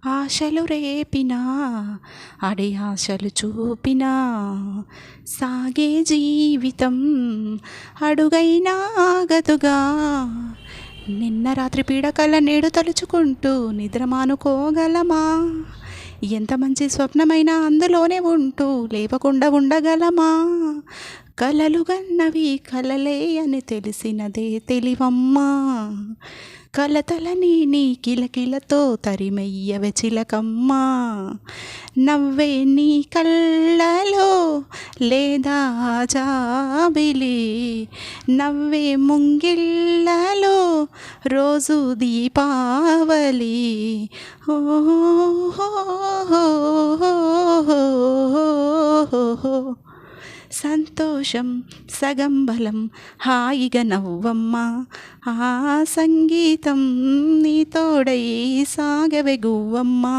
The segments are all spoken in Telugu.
ఆశలు రేపినా అడి ఆశలు చూపినా సాగే జీవితం అడుగైనా ఆగదుగా. నిన్న రాత్రి పీడకల నేడు తలుచుకుంటూ నిద్ర మానుకోగలమా? ఎంత మంచి స్వప్నమైనా అందులోనే ఉంటూ లేవకుండా ఉండగలమా? కలలు గన్నవి కలలే అని తెలిసినదే తెలివమ్మా. కలతలని నీ కిలకిలతో తరిమెయ్యవే చిలకమ్మా. నవ్వే నీ కళ్ళలో లేదా జాబిలి, నవ్వే ముంగిళ్ళలో రోజు దీపావళి. సంతోషం సగం బలం హాయిగా నవ్వమ్మా. ఆ సంగీతం నీ తోడై సాగవే గువ్వమ్మా.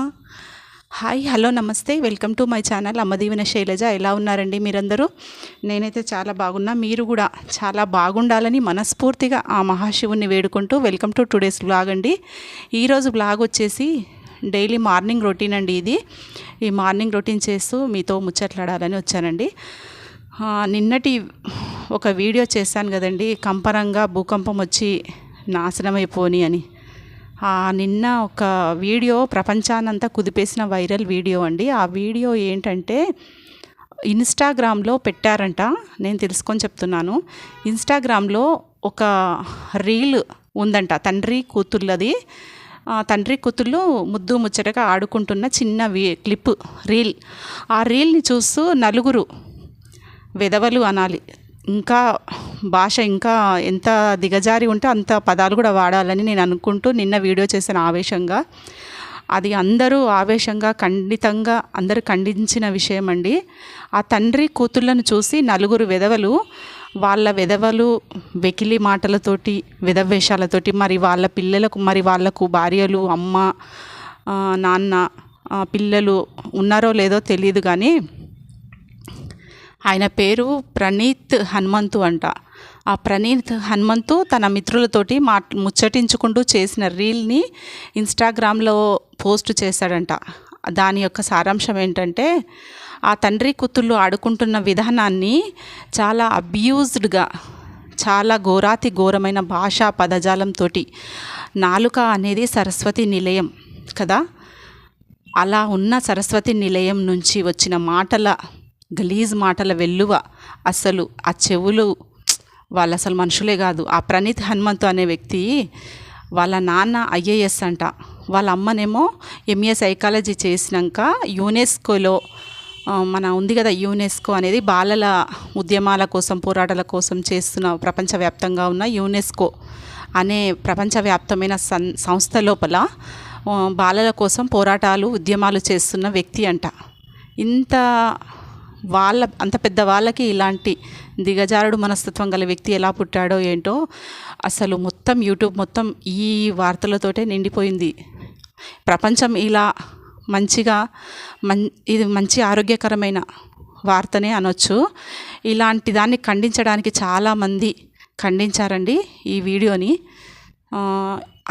హాయ్, హలో, నమస్తే, welcome to my channel Ammadeevena Sailaja. ఎలా ఉన్నారండి మీరందరూ? నేనైతే చాలా బాగున్నా. మీరు కూడా చాలా బాగుండాలని మనస్ఫూర్తిగా ఆ మహాశివుని వేడుకుంటూ వెల్కమ్ టు టుడేస్ వ్లాగ్ అండి. ఈరోజు వ్లాగ్ వచ్చేసి డైలీ మార్నింగ్ రొటీన్ అండి. ఈ మార్నింగ్ రొటీన్ చేస్తూ మీతో ముచ్చట్లాడాలని వచ్చానండి. నిన్నటి ఒక వీడియో చేశాను కదండి, కంపరంగా భూకంపం వచ్చి నాశనమైపోని అని. నిన్న ఒక వీడియో ప్రపంచానంతా కుదిపేసిన వైరల్ వీడియో అండి. ఆ వీడియో ఏంటంటే ఇన్స్టాగ్రామ్లో పెట్టారంట. నేను తెలుసుకొని చెప్తున్నాను. ఇన్స్టాగ్రామ్లో ఒక రీల్ ఉందంట, తండ్రి కూతుళ్ళది. తండ్రి కూతుళ్ళు ముద్దు ముచ్చటగా ఆడుకుంటున్న చిన్న క్లిప్ రీల్. ఆ రీల్ని చూస్తూ నలుగురు వెధవలు అనాలి, ఇంకా భాష ఇంకా ఎంత దిగజారి ఉంటే అంత పదాలు కూడా వాడాలని నేను అనుకుంటూ నిన్న వీడియో చేసిన ఆవేశంగా. అది అందరూ ఆవేశంగా ఖండితంగా అందరూ ఖండించిన విషయం అండి. ఆ తండ్రి కూతుళ్ళను చూసి నలుగురు వెధవలు వాళ్ళ వెధవలు వెకిలి మాటలతోటి వెధవేషాలతోటి మరి వాళ్ళ పిల్లలకు మరి వాళ్ళకు భార్యలు అమ్మ నాన్న పిల్లలు ఉన్నారో లేదో తెలియదు కానీ ఆయన పేరు ప్రణీత్ హనుమంతు అంట. ఆ ప్రణీత్ హనుమంతు తన మిత్రులతోటి ముచ్చటించుకుంటూ చేసిన రీల్ని ఇన్స్టాగ్రామ్లో పోస్ట్ చేశాడంట. దాని యొక్క సారాంశం ఏంటంటే, ఆ తండ్రి కూతుళ్ళు ఆడుకుంటున్న విధానాన్ని చాలా అబ్యూజ్డ్గా, చాలా ఘోరాతి ఘోరమైన భాషా పదజాలంతో, నాలుక అనేది సరస్వతి నిలయం కదా, అలా ఉన్న సరస్వతి నిలయం నుంచి వచ్చిన మాటల గలీజ్ మాటల వెల్లువ. అసలు ఆ చెవులు వాళ్ళు అసలు మనుషులే కాదు. ఆ ప్రణీత్ హనుమంతు అనే వ్యక్తి వాళ్ళ నాన్న ఐఏఎస్ అంట, వాళ్ళ అమ్మనేమో ఎంఏ సైకాలజీ చేసినాక యునెస్కోలో మన ఉంది కదా, యునెస్కో అనేది బాలల ఉద్యమాల కోసం పోరాటాల కోసం చేస్తున్న ప్రపంచవ్యాప్తంగా ఉన్న యునెస్కో అనే ప్రపంచవ్యాప్తమైన సంస్థ లోపల బాలల కోసం పోరాటాలు ఉద్యమాలు చేస్తున్న వ్యక్తి అంట. అంత పెద్ద వాళ్ళకి ఇలాంటి దిగజారుడు మనస్తత్వం గల వ్యక్తి ఎలా పుట్టాడో ఏంటో. అసలు మొత్తం యూట్యూబ్ మొత్తం ఈ వార్తలతోటే నిండిపోయింది. ప్రపంచం ఇలా మంచిగా ఇది మంచి ఆరోగ్యకరమైన వార్తనే అనొచ్చు. ఇలాంటి దాన్ని ఖండించడానికి చాలామంది ఖండించారండి ఈ వీడియోని.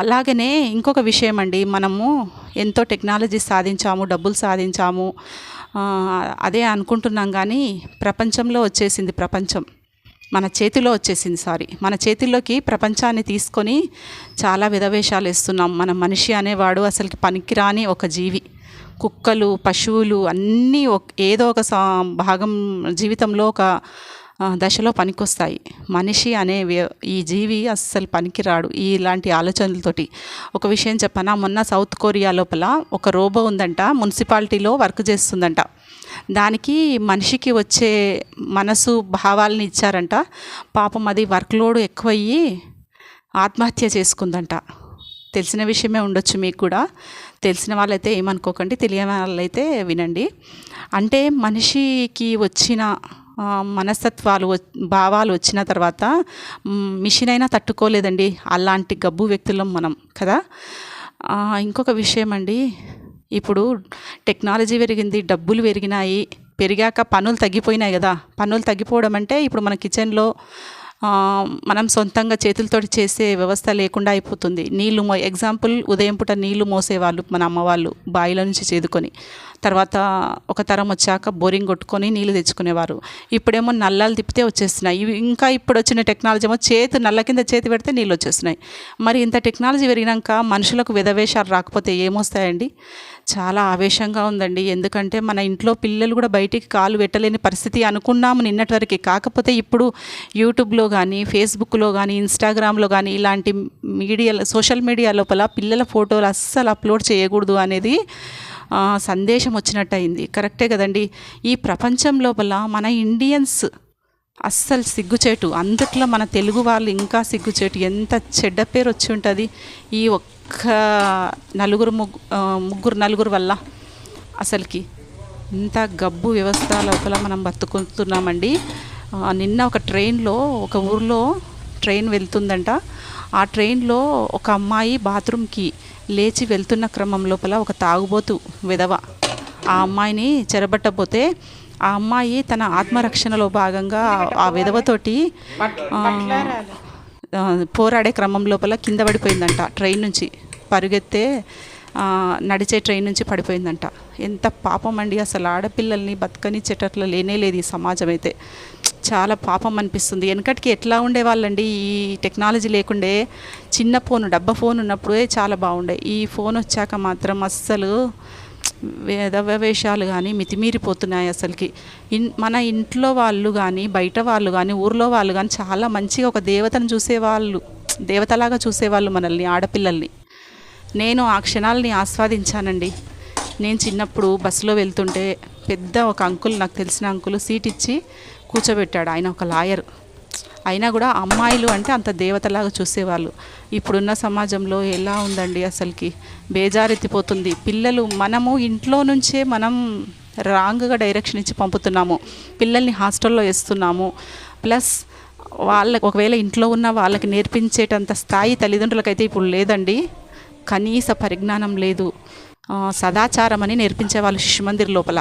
అలాగనే ఇంకొక విషయం అండి, మనము ఎంతో టెక్నాలజీ సాధించాము, డబ్బులు సాధించాము, అదే అనుకుంటున్నాం కానీ ప్రపంచంలో వచ్చేసింది, ప్రపంచం మన చేతిలో వచ్చేసింది. మన చేతిలోకి ప్రపంచాన్ని తీసుకొని చాలా విధవేషాలు వేస్తున్నాం. మన మనిషి అనేవాడు అసలుకి పనికిరాని ఒక జీవి. కుక్కలు పశువులు అన్నీ ఏదో ఒక భాగం జీవితంలో ఒక దశలో పనికొస్తాయి. మనిషి అనే ఈ జీవి అస్సలు పనికిరాడు ఇలాంటి ఆలోచనలతోటి. ఒక విషయం చెప్పనా, మొన్న సౌత్ కొరియా లోపల ఒక రోబో ఉందంట, మున్సిపాలిటీలో వర్క్ చేస్తుందంట. దానికి మనిషికి వచ్చే మనసు భావాలని ఇచ్చారంట. పాపం అది వర్క్ లోడ్ ఎక్కువయ్యి ఆత్మహత్య చేసుకుందంట. తెలిసిన విషయమే ఉండొచ్చు మీకు కూడా. తెలిసిన వాళ్ళైతే ఏమనుకోకండి, తెలియని వాళ్ళైతే వినండి. అంటే మనిషికి వచ్చిన మనస్తత్వాలు భావాలు వచ్చిన తర్వాత మిషన్ అయినా తట్టుకోలేదండి. అలాంటి గబ్బు వ్యక్తులం మనం కదా. ఇంకొక విషయం అండి, ఇప్పుడు టెక్నాలజీ పెరిగింది, డబ్బులు పెరిగినాయి, పెరిగాక పనులు తగ్గిపోయినాయి కదా. పనులు తగ్గిపోవడం అంటే ఇప్పుడు మన కిచెన్లో మనం సొంతంగా చేతులతోటి చేసే వ్యవస్థ లేకుండా అయిపోతుంది. ఎగ్జాంపుల్ ఉదయం పూట నీళ్లు మోసేవాళ్ళు మన అమ్మ వాళ్ళు బావిల నుంచి చేదుకొని, తర్వాత ఒక తరం వచ్చాక బోరింగ్ కొట్టుకొని నీళ్ళు తెచ్చుకునేవారు. ఇప్పుడేమో నల్లాలు తిప్పితే వచ్చేస్తున్నాయి. ఇంకా ఇప్పుడు వచ్చిన టెక్నాలజీ ఏమో నల్ల కింద చేతి పెడితే నీళ్ళు వచ్చేస్తున్నాయి. మరి ఇంత టెక్నాలజీ పెరిగినాక మనుషులకు విధవేషాలు రాకపోతే ఏమొస్తాయండి? చాలా ఆవేశంగా ఉందండి. ఎందుకంటే మన ఇంట్లో పిల్లలు కూడా బయటికి కాలు పెట్టలేని పరిస్థితి అనుకున్నాము నిన్నటి వరకు. కాకపోతే ఇప్పుడు యూట్యూబ్లో కానీ, ఫేస్బుక్లో కానీ, ఇన్స్టాగ్రామ్లో కానీ ఇలాంటి సోషల్ మీడియా లోపల పిల్లల ఫోటోలు అస్సలు అప్లోడ్ చేయకూడదు అనేది సందేశం వచ్చినట్టు అయింది. కరెక్టే కదండి. ఈ ప్రపంచం లోపల మన ఇండియన్స్ అస్సలు సిగ్గుచేటు, అందుట్లో మన తెలుగు వాళ్ళు ఇంకా సిగ్గుచేటు. ఎంత చెడ్డ పేరు వచ్చి ఉంటుంది ఈ ఒక్క నలుగురు వల్ల. అసలుకి ఇంత గబ్బు వ్యవస్థ లోపల మనం బతుకుతున్నామండి. నిన్న ఒక ట్రైన్లో ఒక ఊర్లో ట్రైన్ వెళ్తుందంట. ఆ ట్రైన్లో ఒక అమ్మాయి బాత్రూమ్కి లేచి వెళ్తున్న క్రమం లోపల ఒక తాగుబోతు విధవ ఆ అమ్మాయిని చెరబట్టబోతే ఆ అమ్మాయి తన ఆత్మరక్షణలో భాగంగా ఆ విధవతోటి పోరాడే క్రమం లోపల కింద పడిపోయిందంట. ట్రైన్ నుంచి పరుగెత్తే నడిచే ట్రైన్ నుంచి పడిపోయిందంట. ఎంత పాపం అండి. అసలు ఆడపిల్లల్ని బతకనిచ్చేటట్లు లేనేలేదు ఈ సమాజం అయితే. చాలా పాపం అనిపిస్తుంది. వెనకటికి ఎట్లా ఉండేవాళ్ళండి, ఈ టెక్నాలజీ లేకుండే చిన్న ఫోన్, డబ్బా ఫోన్ ఉన్నప్పుడే చాలా బాగుండే. ఈ ఫోన్ వచ్చాక మాత్రం అస్సలు వేషాలు కానీ మితిమీరిపోతున్నాయి. అసలుకి మన ఇంట్లో వాళ్ళు కానీ, బయట వాళ్ళు కానీ, ఊర్లో వాళ్ళు కానీ చాలా మంచిగా ఒక దేవతను చూసేవాళ్ళు, దేవతలాగా చూసేవాళ్ళు మనల్ని, ఆడపిల్లల్ని. నేను ఆ క్షణాలని ఆస్వాదించానండి. నేను చిన్నప్పుడు బస్సులో వెళ్తుంటే పెద్ద ఒక అంకుల్, నాకు తెలిసిన అంకుల్ సీట్ ఇచ్చి కూర్చోబెట్టాడు. ఆయన ఒక లాయర్. అయినా కూడా అమ్మాయిలు అంటే అంత దేవతలాగా చూసేవాళ్ళు. ఇప్పుడున్న సమాజంలో ఎలా ఉందండి అసలుకి, బేజారెత్తిపోతుంది. పిల్లలు మనము ఇంట్లో నుంచే మనం రాంగ్గా డైరెక్షన్ ఇచ్చి పంపుతున్నాము. పిల్లల్ని హాస్టల్లో వేస్తున్నాము. ప్లస్ వాళ్ళకి ఒకవేళ ఇంట్లో ఉన్న వాళ్ళకి నేర్పించేటంత స్థాయి తల్లిదండ్రులకైతే ఇప్పుడు లేదండి. కనీస పరిజ్ఞానం లేదు. సదాచారం అని నేర్పించే వాళ్ళు శిశుమందిర్ లోపల.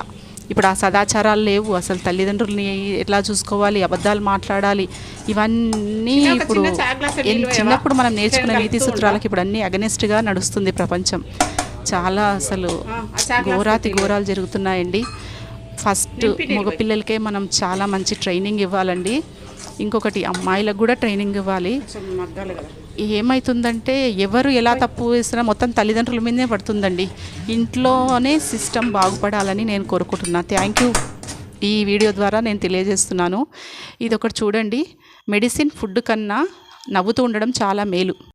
ఇప్పుడు ఆ సదాచారాలు లేవు. అసలు తల్లిదండ్రులని ఎట్లా చూసుకోవాలి, అబద్ధాలు మాట్లాడాలి, ఇవన్నీ ఇప్పుడు చిన్నప్పుడు మనం నేర్చుకునే నీతి సూత్రాలకి ఇప్పుడు అన్నీ అగనెస్ట్గా నడుస్తుంది ప్రపంచం. చాలా అసలు ఘోరాలు జరుగుతున్నాయండి. ఫస్ట్ మగపిల్లలకే మనం చాలా మంచి ట్రైనింగ్ ఇవ్వాలండి. ఇంకొకటి అమ్మాయిలకు కూడా ట్రైనింగ్ ఇవ్వాలి. ఏమవుతుందంటే ఎవరు ఎలా తప్పు వేసినా మొత్తం తల్లిదండ్రుల మీదే పడుతుందండి. ఇంట్లోనే సిస్టమ్ బాగుపడాలని నేను కోరుకుంటున్నాను. Thank you. ఈ వీడియో ద్వారా నేను తెలియజేస్తున్నాను. ఇది ఒకటి చూడండి. మెడిసిన్ ఫుడ్ కన్నా నవ్వుతూ ఉండడం చాలా మేలు.